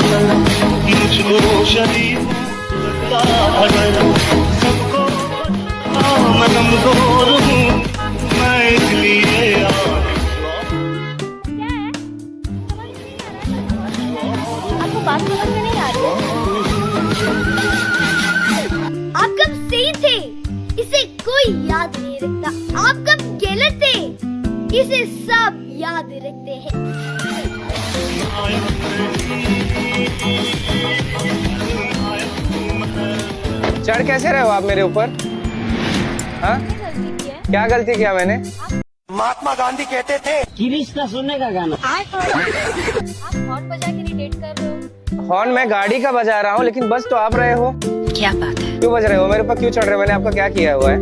मुझको शरीफ सबको मैं कमजोर हूँ, मैं इसलिए आपको बात समझ में नहीं आ रही आप कब सही थे इसे कोई याद नहीं रखता, आप कब गलत थे इसे सब याद रखते हैं। चढ़ कैसे रहे हो आप मेरे ऊपर? हाँ, क्या गलती किया मैंने? महात्मा गांधी कहते थे गिरीश का सुनने का गाना। आप हॉर्न बजा के रिलेट कर रहे हो। हॉर्न मैं गाड़ी का बजा रहा हूँ, लेकिन बस तो आप रहे हो। क्या बात है? क्यों बज रहे हो मेरे ऊपर? क्यों चढ़ रहे हो? मैंने आपका क्या किया हुआ है?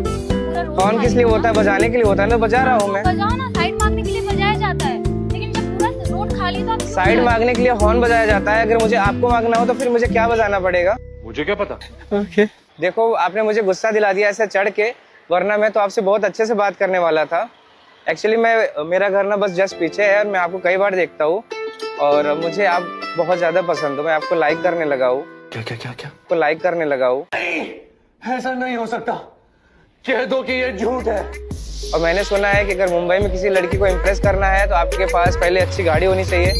हॉर्न किस लिए होता है? बजाने के लिए होता है ना, बजा रहा हूँ मैं। बजाओ ना, साइड मांगने के लिए बजाया जाता है, लेकिन जब पूरा रोड खाली तो आप साइड मांगने के लिए हॉर्न बजाया जाता है। अगर मुझे आपको मांगना हो तो फिर मुझे क्या बजाना पड़ेगा? मुझे क्या पता। ओके। देखो, आपने मुझे गुस्सा दिला दिया ऐसे चढ़ के, वरना मैं तो आपसे बहुत अच्छे से बात करने वाला था। एक्चुअली मेरा घर ना बस जस्ट पीछे है और मैं आपको कई बार देखता हूँ और मुझे आप बहुत ज्यादा पसंद हो। मैं आपको लाइक करने लगा हूँ। क्या क्या क्या क्या? आपको लाइक करने लगा हूँ। ऐसा नहीं हो सकता, कह दो कि ये झूठ है। और मैंने सुना है कि अगर मुंबई में किसी लड़की को इम्प्रेस करना है तो आपके पास पहले अच्छी गाड़ी होनी चाहिए।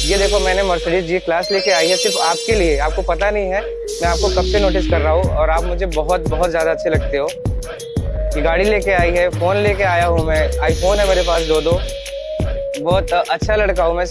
ये देखो, मैंने मर्सिडीज जी क्लास लेके आई है सिर्फ आपके लिए। आपको पता नहीं है मैं आपको कब से नोटिस कर रहा हूँ और आप मुझे बहुत बहुत ज्यादा अच्छे लगते हो। ये गाड़ी लेके आई है, फोन लेके आया हूँ मैं, आईफोन है मेरे पास 2-2। बहुत अच्छा लड़का हूँ मैं।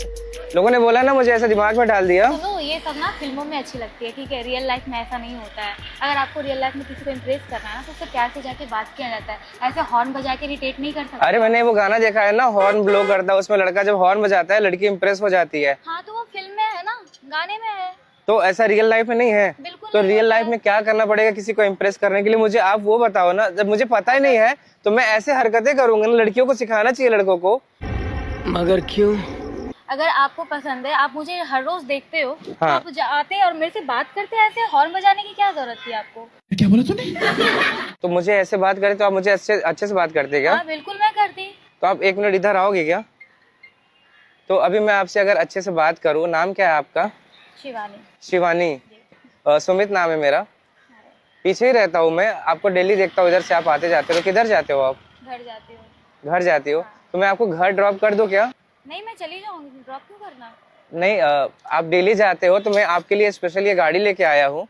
लोगों ने बोला ना, मुझे ऐसा दिमाग में डाल दिया। सुनो, ये सब ना फिल्मों में अच्छी लगती है, ठीक है? रियल लाइफ में ऐसा नहीं होता है। अगर आपको रियल लाइफ में किसी को इम्प्रेस करना है ना तो उससे प्यार से जाके बात किया जाता है, ऐसे हॉर्न बजा के इरिटेट नहीं कर सकते। अरे मैंने वो गाना देखा है ना, हॉर्न ब्लो करता है, उसमें लड़का जब हॉर्न बजाता है लड़की इम्प्रेस हो जाती है। हाँ, तो वो फिल्म में है ना, गाने में है। तो ऐसा रियल लाइफ में नहीं है। बिल्कुल तो नहीं रियल होता लाइफ में क्या करना पड़ेगा किसी को इम्प्रेस करने के लिए? मुझे आप वो बताओ ना। जब मुझे पता ही नहीं है तो मैं ऐसे हरकतें करूंगा ना, लड़कियों को सिखाना चाहिए लड़कों को। मगर क्यों? अगर आपको पसंद है, आप मुझे हर रोज देखते हो, तो हाँ। आप आते और मेरे से बात करते हैं, ऐसे हॉर्न बजाने की क्या जरूरत थी आपको? क्या बोला तूने? तो मुझे ऐसे बात करे तो आप मुझे अच्छे से बात करते क्या? हाँ, बिल्कुल मैं करती। तो आप 1 मिनट इधर आओगे क्या? तो अभी मैं आपसे अगर अच्छे से बात करूँ, नाम क्या है आपका? शिवानी। शिवानी। सुमित नाम है मेरा। पीछे ही रहता हूँ मैं, आपको डेली देखता हूँ, इधर से आप आते जाते हो। किधर जाते हो आप? घर जाती हूँ। घर जाती हो? तो मैं आपको घर ड्रॉप कर दूं क्या? नहीं, मैं चली जाऊंगी, ड्रॉप क्यों करना? नहीं, आप डेली जाते हो तो मैं आपके लिए स्पेशल ये गाड़ी लेके आया हूँ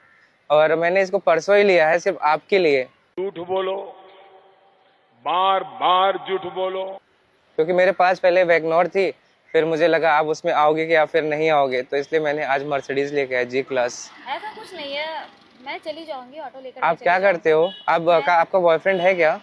और मैंने इसको परसों ही लिया है सिर्फ आपके लिए। झूठ बोलो, बार बार झूठ बोलो। क्योंकि मेरे पास पहले वैगनोर थी, फिर मुझे लगा आप उसमें आओगे कि या फिर नहीं आओगे, तो इसलिए मैंने आज मर्सिडीज लेके आया जी क्लास। ऐसा कुछ नहीं है, मैं चली जाऊंगी, ऑटो लेकर। आप क्या करते हो? आपका बॉयफ्रेंड है क्या?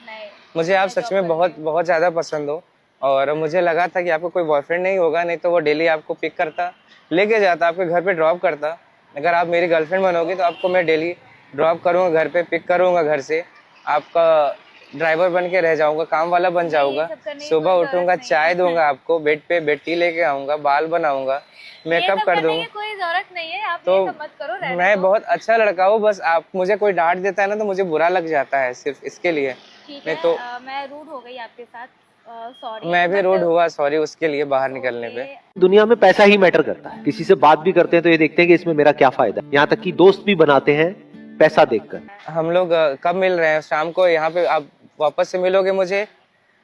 नहीं। मुझे आप सच में बहुत बहुत ज्यादा पसंद हो और मुझे लगा था कि आपको कोई बॉयफ्रेंड नहीं होगा, नहीं तो वो डेली आपको पिक करता, लेके जाता, आपके घर पे ड्रॉप करता। अगर आप मेरी गर्लफ्रेंड बनोगी तो आपको मैं डेली ड्रॉप करूँगा, घर पे पिक करूँगा, घर से आपका ड्राइवर बन के रह जाऊंगा, काम वाला बन जाऊंगा। सुबह उठूंगा, चाय दूंगा आपको, बेड पे बेड टी लेके आऊंगा, बाल बनाऊंगा, मेकअप कर दूंगा। कोई जरूरत नहीं है, आप तो ये सब मत करो, रहने मैं दो। बहुत अच्छा लड़का हूँ, बस आप मुझे कोई डांट देता है ना तो मुझे बुरा लग जाता है, सिर्फ इसके लिए। ठीक मैं है, तो मैं रूड हो गई आपके साथ, सॉरी। मैं भी रूड हुआ, सॉरी उसके लिए बाहर निकलने पे। दुनिया में पैसा ही मैटर करता है। किसी से बात भी करते हैं तो ये देखते हैं कि इसमें मेरा क्या फायदा। यहाँ तक कि दोस्त भी बनाते हैं पैसा देखकर। हम लोग कब मिल रहे हैं? शाम को यहाँ पे आप वापस से मिलोगे मुझे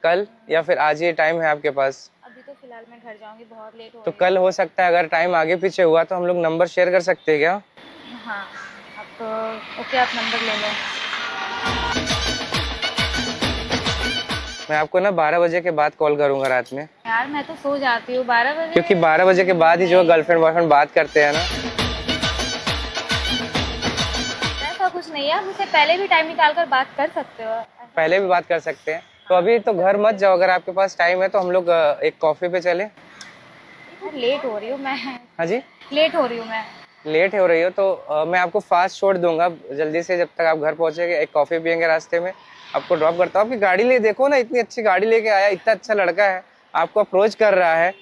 कल, या फिर आज ही टाइम है आपके पास? अभी तो फिलहाल मैं घर जाऊंगी, बहुत लेट हो तो रही कल हो सकता है, अगर टाइम आगे पीछे हुआ तो हम लोग नंबर शेयर कर सकते हैं क्या? है। हाँ, अब ओके, आप नंबर ले लो। मैं आपको ना 12 बजे के बाद कॉल करूंगा रात में। यार मैं तो सो जाती हूँ 12 बजे। क्योंकि 12 बजे के बाद ही जो गर्लफ्रेंड बॉयफ्रेंड बात करते हैं ना। ऐसा कुछ नहीं है, आप मुझसे पहले भी टाइम निकाल कर बात कर सकते हो। पहले भी बात कर सकते हैं। तो अभी तो घर मत जाओ, अगर आपके पास टाइम है तो हम लोग एक कॉफी पे चले। लेट हो रही हूँ मैं। हाँ जी, लेट हो रही हूँ मैं। लेट हो रही हो तो मैं आपको फास्ट छोड़ दूंगा जल्दी से, जब तक आप घर पहुंचेंगे एक कॉफी पियेंगे, रास्ते में आपको ड्रॉप करता हूँ। आपकी गाड़ी ले, देखो ना इतनी अच्छी गाड़ी लेके आया, इतना अच्छा लड़का है, आपको अप्रोच कर रहा है।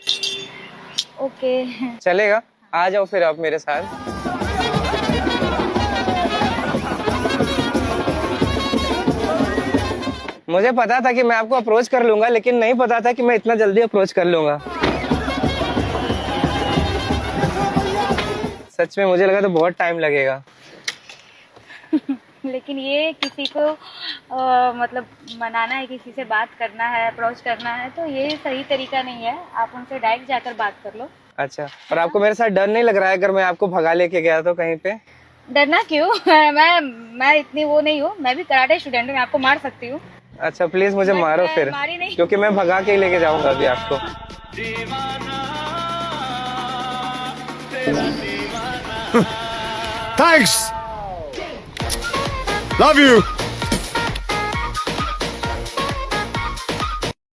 ओके, चलेगा? आ जाओ फिर आप मेरे साथ। मुझे पता था कि मैं आपको अप्रोच कर लूंगा, लेकिन नहीं पता था कि मैं इतना जल्दी अप्रोच कर लूंगा। सच में मुझे लगा तो बहुत टाइम लगेगा। लेकिन ये किसी को मतलब मनाना है, किसी से बात करना है, अप्रोच करना है, तो ये सही तरीका नहीं है। आप उनसे डायरेक्ट जाकर बात कर लो। अच्छा, और आपको मेरे साथ डर नहीं लग रहा है अगर मैं आपको भगा लेके गया तो कहीं पे? डरना क्यों? मैं इतनी वो नहीं हूँ, मैं भी कराटे स्टूडेंट हूँ, मैं आपको मार सकती हूँ। अच्छा प्लीज मुझे But मारो मैं फिर, मारी नहीं। क्योंकि मैं भगा के ही लेके जाऊंगा अभी आपको। Thanks. Love you.